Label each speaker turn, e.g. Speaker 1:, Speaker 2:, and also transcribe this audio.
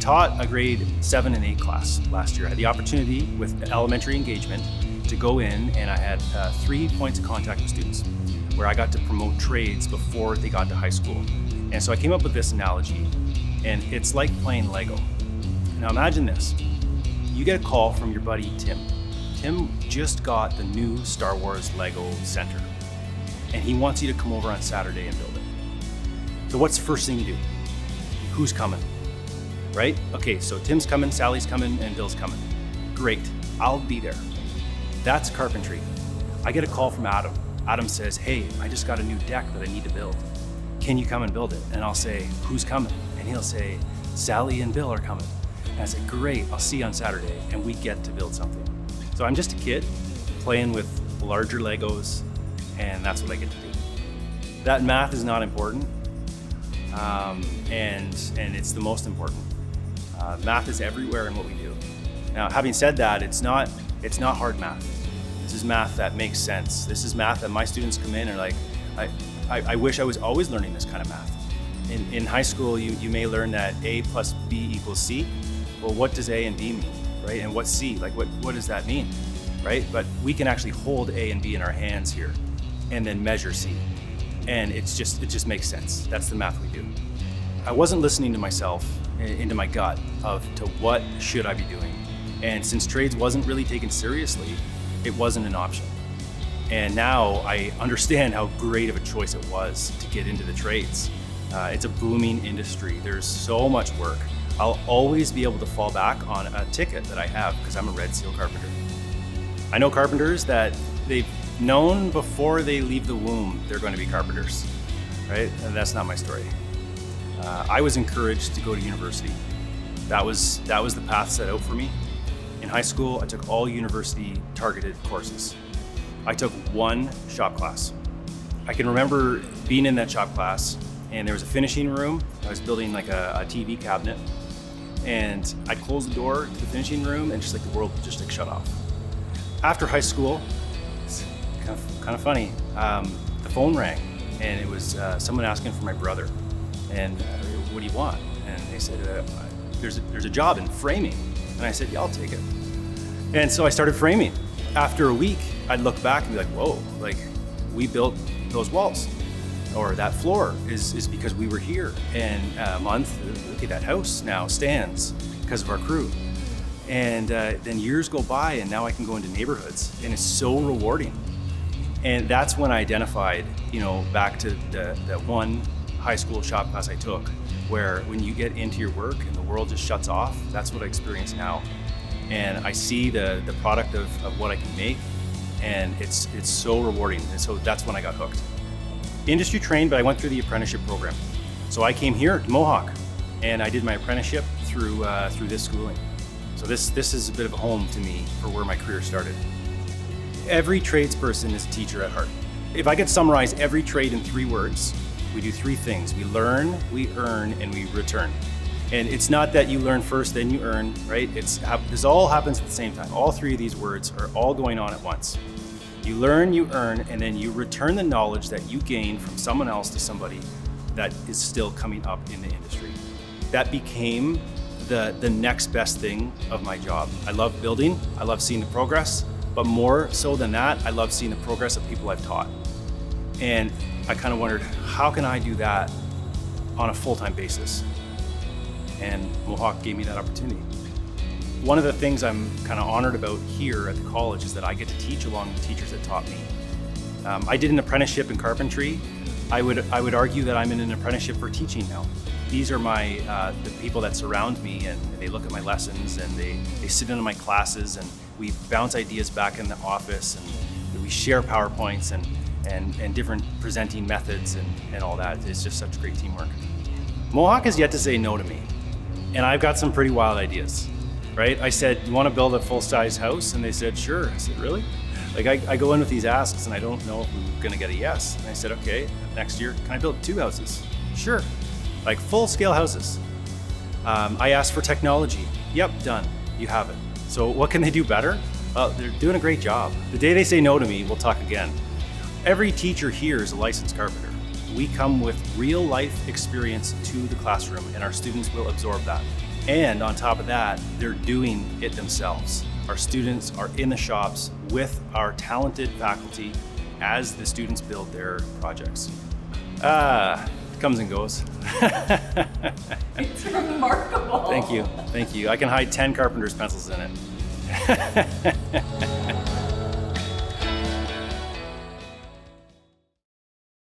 Speaker 1: taught a grade 7 and 8 class last year. I had the opportunity with elementary engagement to go in, and I had 3 points of contact with students where I got to promote trades before they got to high school. And so I came up with this analogy, and it's like playing Lego. Now imagine this. You get a call from your buddy Tim. Tim just got the new Star Wars Lego center, and he wants you to come over on Saturday and build it. So what's the first thing you do? Who's coming? Right? Okay, so Tim's coming, Sally's coming, and Bill's coming. Great, I'll be there. That's carpentry. I get a call from Adam. Adam says, hey, I just got a new deck that I need to build. Can you come and build it? And I'll say, who's coming? And he'll say, Sally and Bill are coming. And I say, great, I'll see you on Saturday. And we get to build something. So I'm just a kid playing with larger Legos, and that's what I get to do. That math is not important, and it's the most important. Math is everywhere in what we do. Now, having said that, it's not hard math. This is math that makes sense. This is math that my students come in and are like, I wish I was always learning this kind of math. In high school, you may learn that A plus B equals C. Well, what does A and B mean, right? And what's C? Like, what does that mean, right? But we can actually hold A and B in our hands here and then measure C. And it just makes sense. That's the math we do. I wasn't listening to myself, into my gut to what should I be doing. And since trades wasn't really taken seriously, it wasn't an option. And now I understand how great of a choice it was to get into the trades. It's a booming industry. There's so much work. I'll always be able to fall back on a ticket that I have because I'm a Red Seal carpenter. I know carpenters that they've known before they leave the womb they're going to be carpenters, right? And that's not my story. I was encouraged to go to university. That was the path set out for me. In high school, I took all university targeted courses. I took one shop class. I can remember being in that shop class, and there was a finishing room. I was building like a TV cabinet, and I'd close the door to the finishing room, and just like the world would just like shut off. After high school, it's kind of funny. The phone rang, and it was someone asking for my brother. And what do you want? And they said, there's a job in framing. And I said, yeah, I'll take it. And so I started framing. After a week, I'd look back and be like, whoa, like we built those walls, or that floor is because we were here. And a month, look at that house now stands because of our crew. And then years go by, and now I can go into neighborhoods, and it's so rewarding. And that's when I identified, back to that one high school shop class I took, where when you get into your work and the world just shuts off, that's what I experience now. And I see the product of what I can make, and it's so rewarding. And so that's when I got hooked. Industry trained, but I went through the apprenticeship program. So I came here to Mohawk, and I did my apprenticeship through this schooling. So this is a bit of a home to me for where my career started. Every tradesperson is a teacher at heart. If I could summarize every trade in 3 words, we do 3 things. We learn, we earn, and we return. And it's not that you learn first, then you earn, right? This all happens at the same time. All 3 of these words are all going on at once. You learn, you earn, and then you return the knowledge that you gain from someone else to somebody that is still coming up in the industry. That became the next best thing of my job. I love building, I love seeing the progress, but more so than that, I love seeing the progress of people I've taught. And I kind of wondered, how can I do that on a full-time basis? And Mohawk gave me that opportunity. One of the things I'm kind of honored about here at the college is that I get to teach along with teachers that taught me. I did an apprenticeship in carpentry. I would argue that I'm in an apprenticeship for teaching now. These are the people that surround me, and they look at my lessons, and they sit in my classes, and we bounce ideas back in the office, and we share PowerPoints and different presenting methods and all that. It's just such great teamwork. Mohawk has yet to say no to me, and I've got some pretty wild ideas, right? I said, you want to build a full-size house? And they said, sure. I said, really? Like I go in with these asks, and I don't know if we're gonna get a yes. And I said, okay, next year, can I build 2 houses? Sure, like full-scale houses. I asked for technology. Yep, done, you have it. So what can they do better? Well, they're doing a great job. The day they say no to me, we'll talk again. Every teacher here is a licensed carpenter. We come with real life experience to the classroom, and our students will absorb that. And on top of that, they're doing it themselves. Our students are in the shops with our talented faculty as the students build their projects. It comes and goes.
Speaker 2: It's remarkable.
Speaker 1: Thank you. I can hide 10 carpenter's pencils in it.